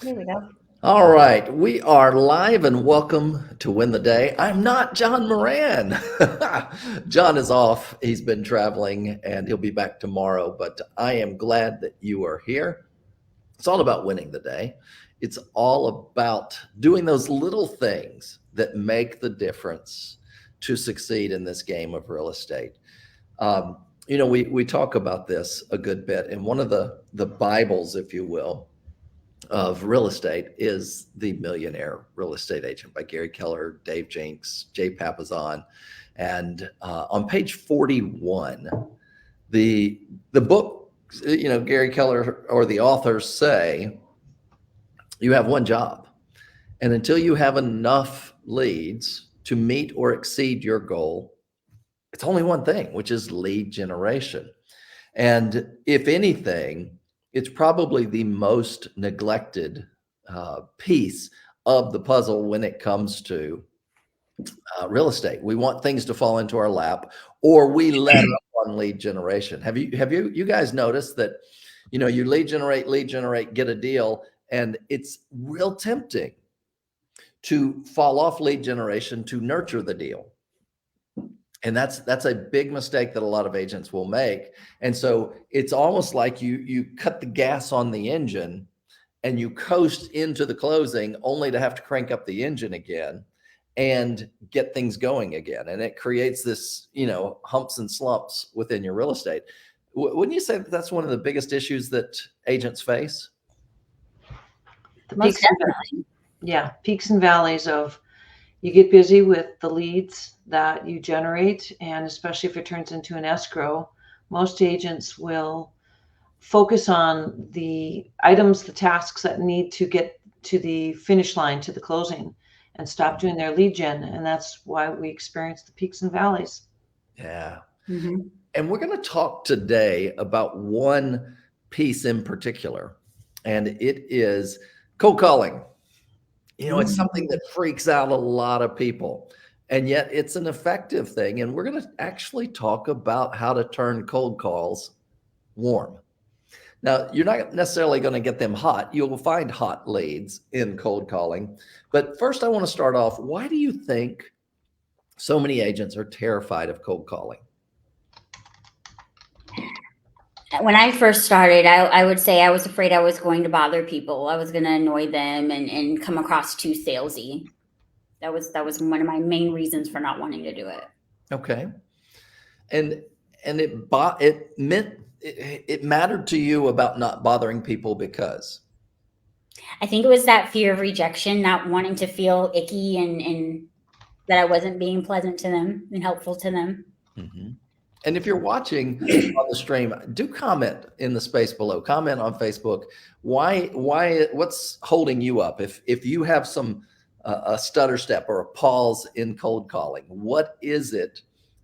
There we go. All right, we are live and welcome to Win the Day. I'm not John Moran. John is off. He's been traveling and he'll be back tomorrow, but I am glad that you are here. It's all about winning the day. It's all about doing those little things that make the difference to succeed in this game of real estate. We talk about this a good bit, and one of the Bibles, if you will, of real estate is the Millionaire Real Estate Agent by Gary Keller, Jenks, Jay Papazan. And on page 41, the book, Gary Keller or the authors say, you have one job. And until you have enough leads to meet or exceed your goal, it's only one thing, which is lead generation. And if anything, it's probably the most neglected piece of the puzzle when it comes to real estate. We want things to fall into our lap, or we let up on lead generation. Have you guys noticed that, you lead generate, get a deal, and it's real tempting to fall off lead generation to nurture the deal. And that's a big mistake that a lot of agents will make. And so it's almost like you cut the gas on the engine and you coast into the closing only to have to crank up the engine again and get things going again. And it creates this, humps and slumps within your real estate. Wouldn't you say that that's one of the biggest issues that agents face? The peaks and valleys of, you get busy with the leads that you generate, and especially if it turns into an escrow, most agents will focus on the items, the tasks that need to get to the finish line, to the closing, and stop doing their lead gen. And that's why we experience the peaks and valleys. Yeah. Mm-hmm. And we're going to talk today about one piece in particular, and it is cold calling. It's something that freaks out a lot of people, and yet it's an effective thing. And we're going to actually talk about how to turn cold calls warm. Now, you're not necessarily going to get them hot. You'll find hot leads in cold calling. But first, I want to start off. Why do you think so many agents are terrified of cold calling? When I first started, I would say I was afraid I was going to bother people. I was going to annoy them and come across too salesy. That was one of my main reasons for not wanting to do it. Okay. And it mattered to you about not bothering people because? I think it was that fear of rejection, not wanting to feel icky and that I wasn't being pleasant to them and helpful to them. Mm-hmm. And if you're watching on the stream, do comment in the space below. Comment on Facebook. What's holding you up? If you have a stutter step or a pause in cold calling, what is it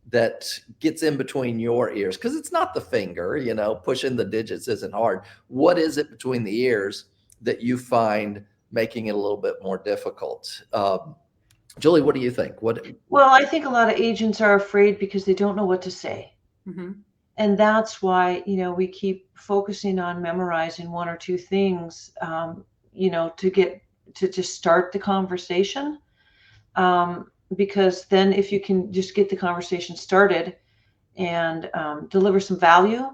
that gets in between your ears? Because it's not the finger, pushing the digits isn't hard. What is it between the ears that you find making it a little bit more difficult? Julie, what do you think? Well, I think a lot of agents are afraid because they don't know what to say. Mm-hmm. And that's why, we keep focusing on memorizing one or two things, to get to just start the conversation. Because then if you can just get the conversation started and deliver some value,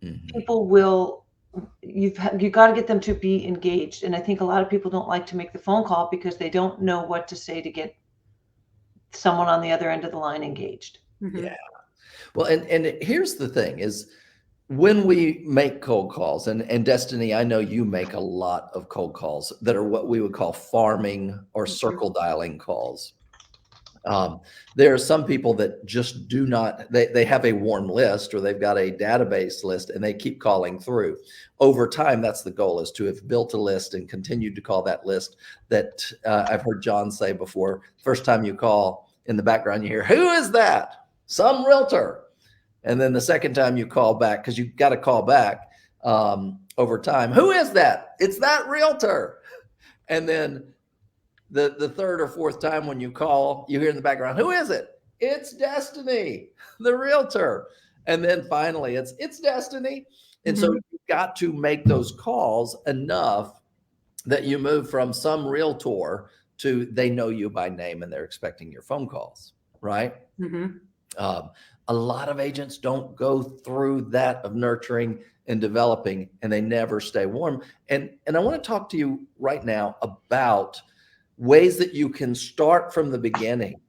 mm-hmm. people will, you've got to get them to be engaged. And I think a lot of people don't like to make the phone call because they don't know what to say to get someone on the other end of the line engaged. Mm-hmm. Yeah. Well, and here's the thing is when we make cold calls, and Destiny, I know you make a lot of cold calls that are what we would call farming or circle dialing calls. There are some people that just do not, they have a warm list or they've got a database list and they keep calling through. Over time, that's the goal, is to have built a list and continued to call that list that I've heard John say before. First time you call, in the background, you hear, who is that? Some realtor. And then the second time you call back, because you've got to call back over time, who is that? It's that realtor. And then the third or fourth time when you call, you hear in the background, who is it? It's Destiny, the realtor. And then finally it's Destiny. And so you've got to make those calls enough that you move from some realtor to they know you by name and they're expecting your phone calls, right? Mm-hmm. A lot of agents don't go through that of nurturing and developing, and they never stay warm. And I want to talk to you right now about ways that you can start from the beginning,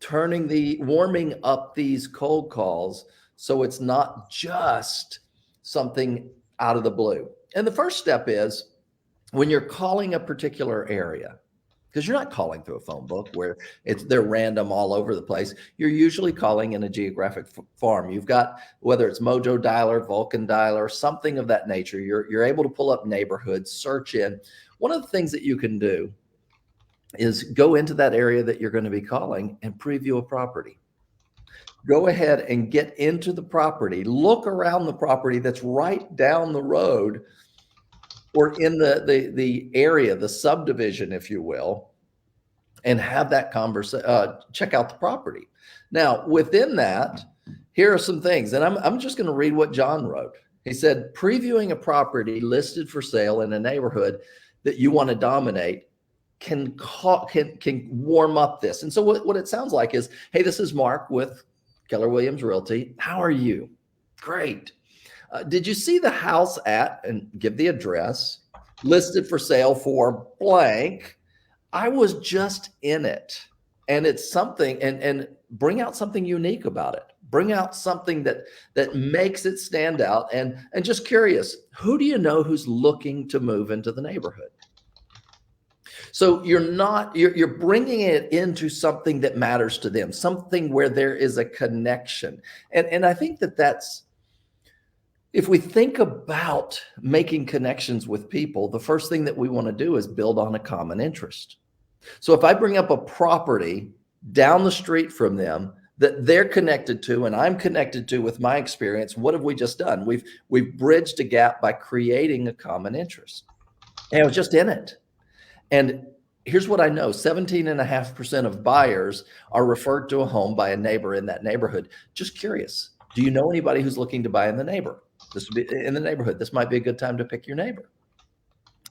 warming up these cold calls so it's not just something out of the blue. And the first step is when you're calling a particular area, because you're not calling through a phone book where they're random all over the place. You're usually calling in a geographic farm. You've got, whether it's Mojo Dialer, Vulcan Dialer, something of that nature, you're able to pull up neighborhoods, search in. One of the things that you can do is go into that area that you're going to be calling and preview a property. Go ahead and get into the property, look around the property that's right down the road or in the area, the subdivision, if you will, and have that conversation, check out the property. Now, within that, here are some things, and I'm just going to read what John wrote. He said, previewing a property listed for sale in a neighborhood that you want to dominate can warm up this. And so what it sounds like is, hey, this is Mark with Keller Williams Realty. How are you? Great. Did you see the house at, and give the address, listed for sale for blank? I was just in it. And it's something, and bring out something unique about it. Bring out something that makes it stand out. And just curious, who do you know who's looking to move into the neighborhood? So you're bringing it into something that matters to them, something where there is a connection. And I think that's, if we think about making connections with people, the first thing that we want to do is build on a common interest. So if I bring up a property down the street from them that they're connected to and I'm connected to with my experience, what have we just done? We've bridged a gap by creating a common interest. And I was just in it. And here's what I know, 17.5% of buyers are referred to a home by a neighbor in that neighborhood. Just curious, do you know anybody who's looking to buy in the neighborhood? This would be in the neighborhood. This might be a good time to pick your neighbor.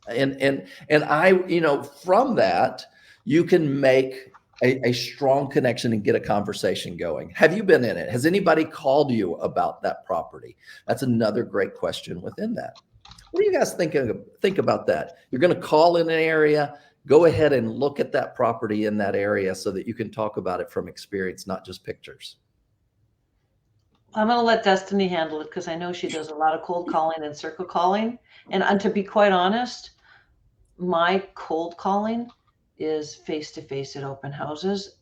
And I, from that, you can make a strong connection and get a conversation going. Have you been in it? Has anybody called you about that property? That's another great question within that. What do you guys think about that? You're going to call in an area, go ahead and look at that property in that area so that you can talk about it from experience, not just pictures. I'm going to let Destiny handle it because I know she does a lot of cold calling and circle calling. And to be quite honest, my cold calling is face-to-face at open houses.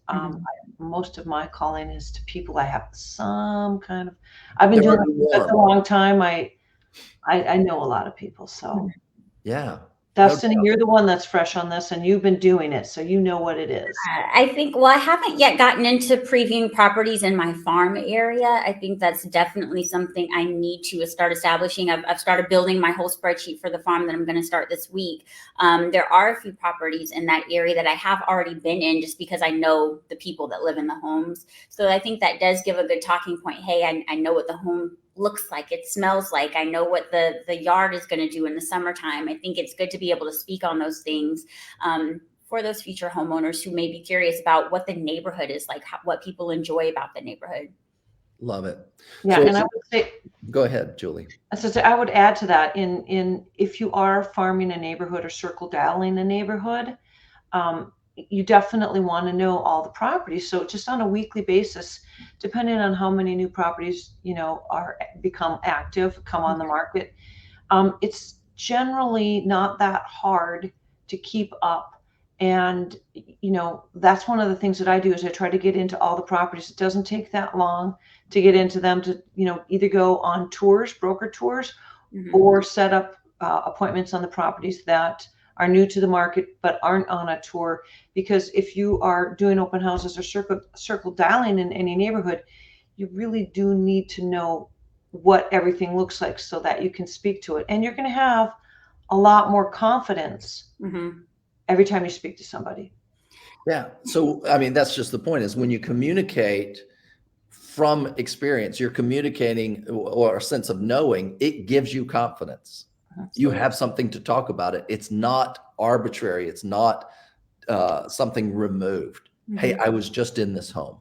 Most of my calling is to people I have some kind of, I've been doing it for a long time. I know a lot of people. So yeah. Destiny, you're the one that's fresh on this and you've been doing it, so you know what it is. I think, well, I haven't yet gotten into previewing properties in my farm area. I think that's definitely something I need to start establishing. I've started building my whole spreadsheet for the farm that I'm going to start this week. There are a few properties in that area that I have already been in just because I know the people that live in the homes. So I think that does give a good talking point. Hey, I know what the home looks like, it smells like, I know what the yard is going to do in the summertime. I think it's good to be able to speak on those things for those future homeowners who may be curious about what the neighborhood is like, what people enjoy about the neighborhood. Love it. Yeah, so, and I would say, go ahead, Julie. So I would add to that, in if you are farming a neighborhood or circle dialing a neighborhood, you definitely want to know all the properties. So just on a weekly basis, depending on how many new properties, are become active, come on the market, it's generally not that hard to keep up. And, that's one of the things that I do is I try to get into all the properties. It doesn't take that long to get into them to, either go on tours, broker tours, or set up appointments on the properties that are new to the market but aren't on a tour. Because if you are doing open houses or circle dialing in any neighborhood, you really do need to know what everything looks like so that you can speak to it. And you're going to have a lot more confidence every time you speak to somebody. Yeah. So, that's just the point, is when you communicate from experience, you're communicating or a sense of knowing, it gives you confidence. Absolutely. You have something to talk about it. It's not arbitrary. It's not something removed. Mm-hmm. Hey, I was just in this home.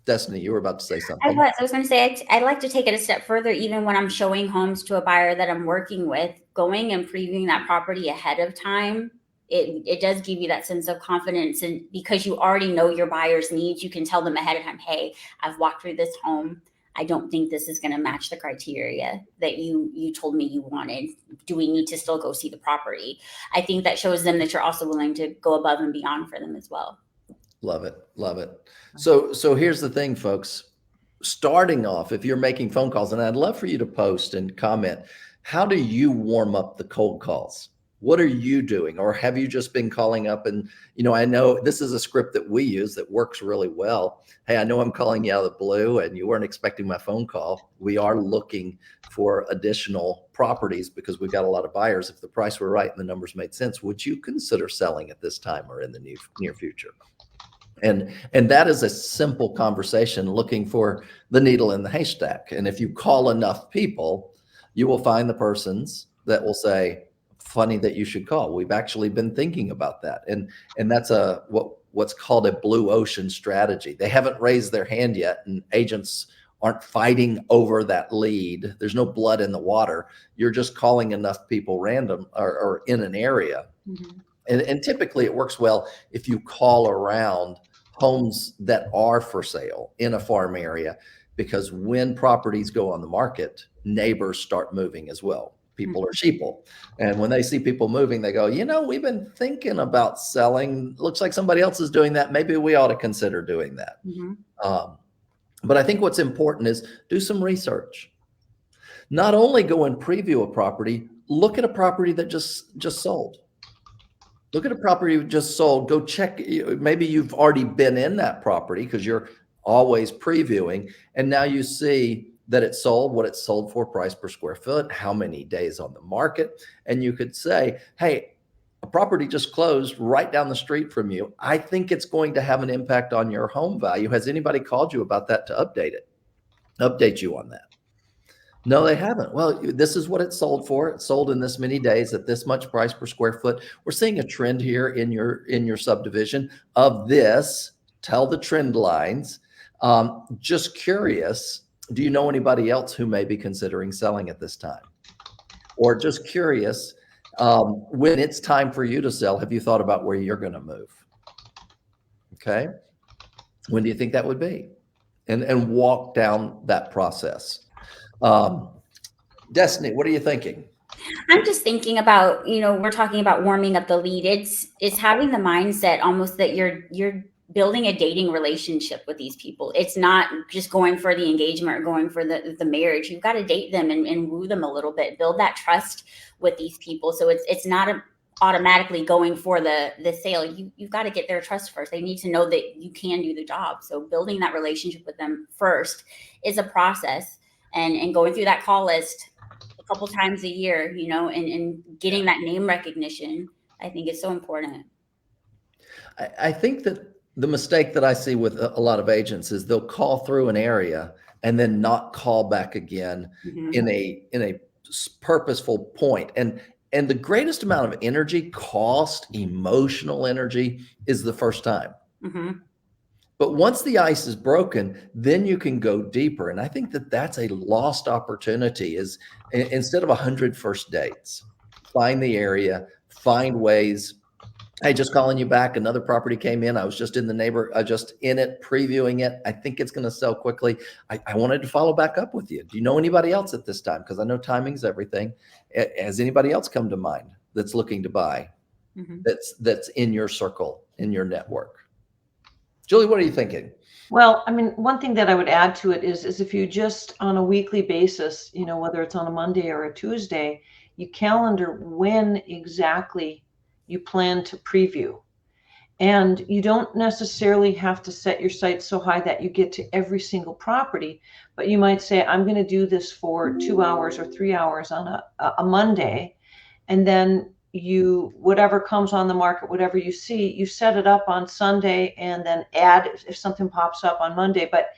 Destiny, you were about to say I something. was going to say, I'd like to take it a step further, even when I'm showing homes to a buyer that I'm working with, going and previewing that property ahead of time. It does give you that sense of confidence. And because you already know your buyer's needs, you can tell them ahead of time, hey, I've walked through this home. I don't think this is going to match the criteria that you told me you wanted. Do we need to still go see the property? I think that shows them that you're also willing to go above and beyond for them as well. Love it. Love it. So here's the thing, folks. Starting off, if you're making phone calls, and I'd love for you to post and comment, how do you warm up the cold calls? What are you doing? Or have you just been calling up and, I know this is a script that we use that works really well. Hey, I know I'm calling you out of the blue and you weren't expecting my phone call. We are looking for additional properties because we've got a lot of buyers. If the price were right and the numbers made sense, would you consider selling at this time or in the near future? And that is a simple conversation looking for the needle in the haystack. And if you call enough people, you will find the persons that will say, funny that you should call. We've actually been thinking about that. And that's what's called a blue ocean strategy. They haven't raised their hand yet, and agents aren't fighting over that lead. There's no blood in the water. You're just calling enough people random or in an area. Mm-hmm. And typically it works well if you call around homes that are for sale in a farm area, because when properties go on the market, neighbors start moving as well. People are sheeple. And when they see people moving, they go, we've been thinking about selling. Looks like somebody else is doing that. Maybe we ought to consider doing that. Mm-hmm. But I think what's important is do some research. Not only go and preview a property, look at a property that just sold. Look at a property you just sold. Go check. Maybe you've already been in that property because you're always previewing. And now you see that it sold, what it sold for, price per square foot, how many days on the market. And you could say, hey, a property just closed right down the street from you. I think it's going to have an impact on your home value. Has anybody called you about that to update you on that? No, they haven't. Well, this is what it sold for. It sold in this many days at this much price per square foot. We're seeing a trend here in your subdivision of this. Tell the trend lines. Just curious, do you know anybody else who may be considering selling at this time? Or just curious, when it's time for you to sell, have you thought about where you're going to move? Okay. When do you think that would be? And walk down that process. Destiny, what are you thinking? I'm just thinking about, we're talking about warming up the lead. It's having the mindset almost that you're building a dating relationship with these people. It's not just going for the engagement or going for the marriage. You've got to date them and woo them a little bit, build that trust with these people. So it's not automatically going for the sale. You've got to get their trust first. They need to know that you can do the job. So building that relationship with them first is a process. And going through that call list a couple times a year, and getting that name recognition, I think is so important. I think that the mistake that I see with a lot of agents is they'll call through an area and then not call back again mm-hmm. in a purposeful point. And the greatest amount of energy, cost, emotional energy is the first time. Mm-hmm. But once the ice is broken, then you can go deeper. And I think that that's a lost opportunity is instead of 100 first dates, find the area, find ways. Hey, just calling you back. Another property came in. I was just in it, previewing it. I think it's going to sell quickly. I wanted to follow back up with you. Do you know anybody else at this time? Because I know timing's everything. Has anybody else come to mind that's looking to buy mm-hmm. that's in your circle, in your network? Julie, what are you thinking? Well, I mean, one thing that I would add to it is if you just on a weekly basis, whether it's on a Monday or a Tuesday, you calendar when exactly you plan to preview. And you don't necessarily have to set your sights so high that you get to every single property, but you might say, I'm going to do this for 2 hours or 3 hours on a Monday. And then whatever comes on the market, whatever you see, you set it up on Sunday and then add if something pops up on Monday. But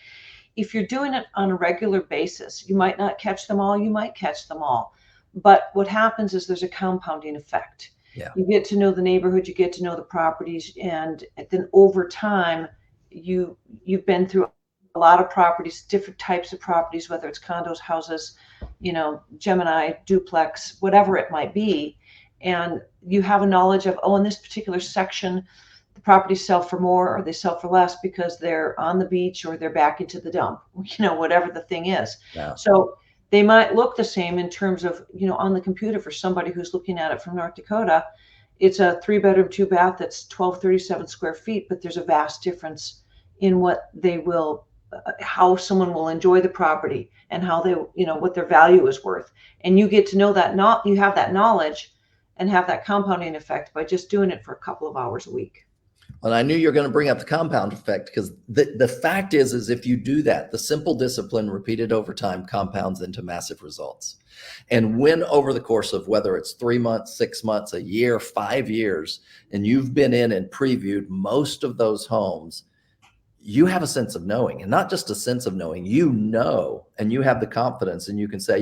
if you're doing it on a regular basis, you might not catch them all, you might catch them all. But what happens is there's a compounding effect. Yeah. You get to know the neighborhood, you get to know the properties, and then over time, you've been through a lot of properties, different types of properties, whether it's condos, houses, Gemini, duplex, whatever it might be. And you have a knowledge of, in this particular section, the properties sell for more or they sell for less because they're on the beach or they're back into the dump, whatever the thing is. Yeah. So they might look the same in terms of, on the computer for somebody who's looking at it from North Dakota. It's a 3-bedroom, 2-bath that's 1237 square feet, but there's a vast difference in what they will, how someone will enjoy the property and how they, what their value is worth. And you get to know that, you have that knowledge and have that compounding effect by just doing it for a couple of hours a week. Well, I knew you were going to bring up the compound effect, because the fact is if you do that, the simple discipline repeated over time compounds into massive results. And when over the course of, whether it's 3 months, 6 months, a year, 5 years, and you've been in and previewed most of those homes, you have a sense of knowing, and not just a sense of knowing, and you have the confidence, and you can say,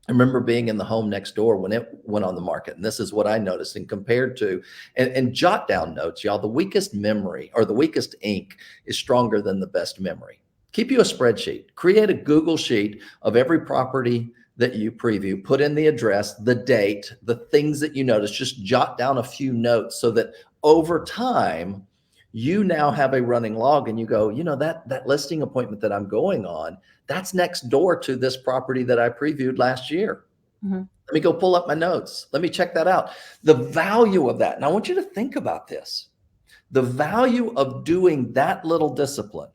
I remember being in the home next door when it went on the market, and this is what I noticed, and compared to, and jot down notes, y'all. The weakest memory or the weakest ink is stronger than the best memory. Keep you a spreadsheet, create a Google sheet of every property that you preview, put in the address, the date, the things that you notice, just jot down a few notes so that over time, you now have a running log, and you go, that listing appointment that I'm going on, that's next door to this property that I previewed last year. Mm-hmm. Let me go pull up my notes. Let me check that out. The value of that. And I want you to think about this. The value of doing that little discipline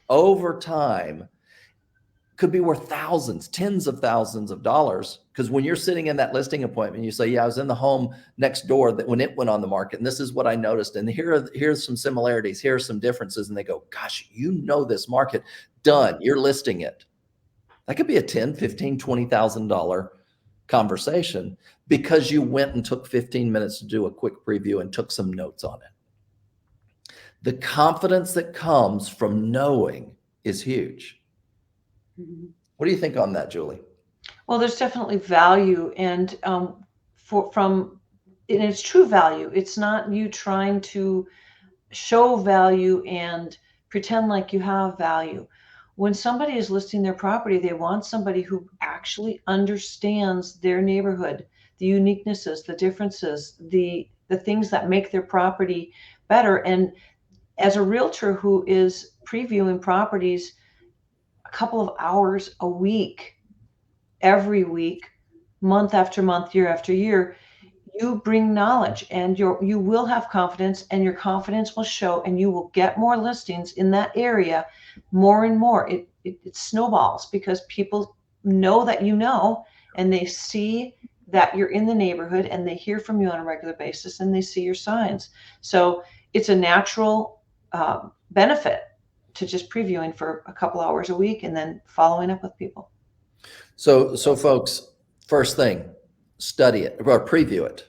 over time could be worth thousands, tens of thousands of dollars. Because when you're sitting in that listing appointment, you say, I was in the home next door that when it went on the market, and this is what I noticed. And here's some similarities. Here are some differences. And they go, gosh, this market. Done. You're listing it. That could be a $10,000, $15,000, $20,000 conversation because you went and took 15 minutes to do a quick preview and took some notes on it. The confidence that comes from knowing is huge. What do you think on that, Julie? Well, there's definitely value, and and it's true value. It's not you trying to show value and pretend like you have value. When somebody is listing their property, they want somebody who actually understands their neighborhood, the uniquenesses, the differences, the things that make their property better. And as a realtor who is previewing properties a couple of hours a week, every week, month after month, year after year, you bring knowledge, and you will have confidence, and your confidence will show, and you will get more listings in that area more and more. It snowballs because people know that and they see that you're in the neighborhood, and they hear from you on a regular basis, and they see your signs. So it's a natural benefit to just previewing for a couple hours a week and then following up with people. So folks, first thing, study it or preview it.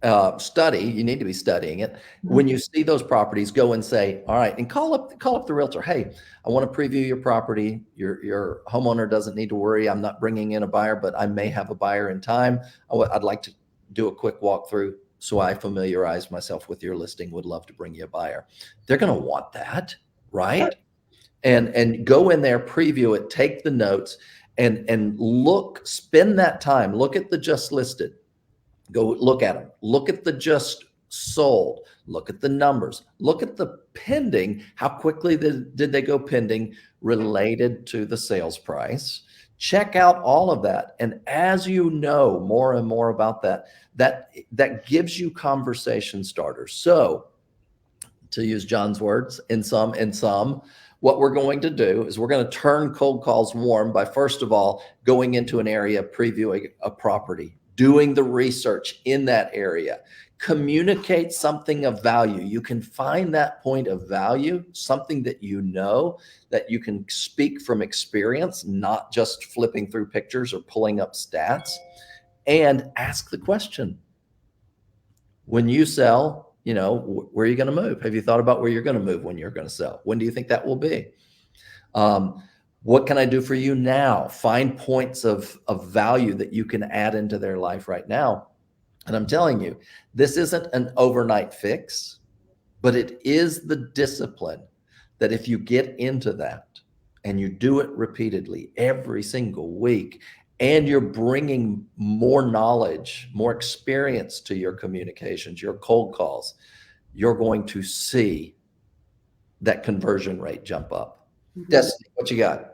You need to be studying it. When you see those properties, go and say, all right, and call up the realtor. Hey, I want to preview your property. Your homeowner doesn't need to worry. I'm not bringing in a buyer, but I may have a buyer in time. I'd like to do a quick walkthrough so I familiarize myself with your listing. Would love to bring you a buyer. They're going to want that, right? And go in there, preview it, take the notes, and spend that time. Look at the just listed. Go look at them. Look at the just sold. Look at the numbers. Look at the pending. How quickly did they go pending related to the sales price? Check out all of that. And as you know more and more about that gives you conversation starters. So to use John's words, in some, what we're going to do is we're going to turn cold calls warm by, first of all, going into an area, previewing a property, doing the research in that area, communicate something of value. You can find that point of value, something that that you can speak from experience, not just flipping through pictures or pulling up stats, and ask the question. When you sell, where are you going to move? Have you thought about where you're going to move when you're going to sell? When do you think that will be? What can I do for you now? Find points of value that you can add into their life right now. And I'm telling you, this isn't an overnight fix, but it is the discipline that if you get into that and you do it repeatedly every single week, and you're bringing more knowledge, more experience to your communications, your cold calls, you're going to see that conversion rate jump up. Mhm. Destiny, what you got?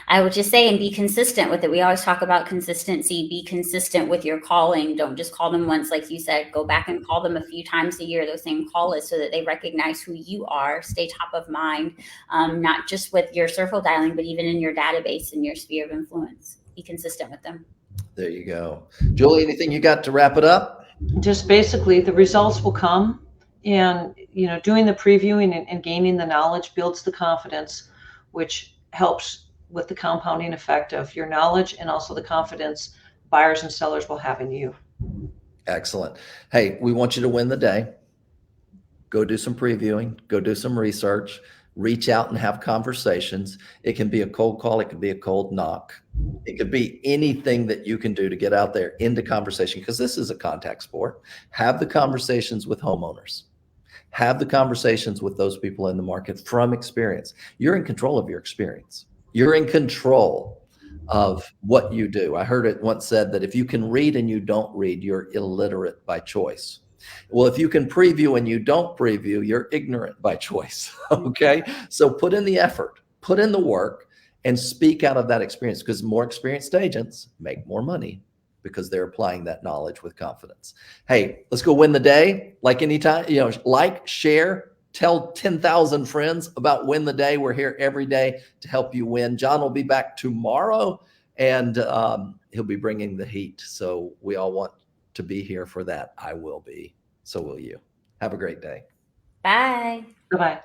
I would just say, and be consistent with it. We always talk about consistency. Be consistent with your calling. Don't just call them once, like you said. Go back and call them a few times a year, those same call lists, so that they recognize who you are. Stay top of mind, not just with your circle dialing, but even in your database and your sphere of influence. Be consistent with them. There you go. Julie, anything you got to wrap it up? Just basically, the results will come, and doing the previewing and gaining the knowledge builds the confidence, which helps with the compounding effect of your knowledge and also the confidence buyers and sellers will have in you. Excellent. Hey, we want you to win the day. Go do some previewing, go do some research, reach out and have conversations. It can be a cold call. It could be a cold knock. It could be anything that you can do to get out there into conversation, because this is a contact sport. Have the conversations with homeowners. Have the conversations with those people in the market from experience. You're in control of your experience. You're in control of what you do. I heard it once said that if you can read and you don't read, you're illiterate by choice. Well, if you can preview and you don't preview, you're ignorant by choice. Okay. So put in the effort, put in the work, and speak out of that experience, because more experienced agents make more money because they're applying that knowledge with confidence. Hey, let's go win the day. Like anytime, like, share, tell 10,000 friends about Win the Day. We're here every day to help you win. John will be back tomorrow, and he'll be bringing the heat. So we all want to be here for that. I will be. So will you. Have a great day. Bye. Bye-bye.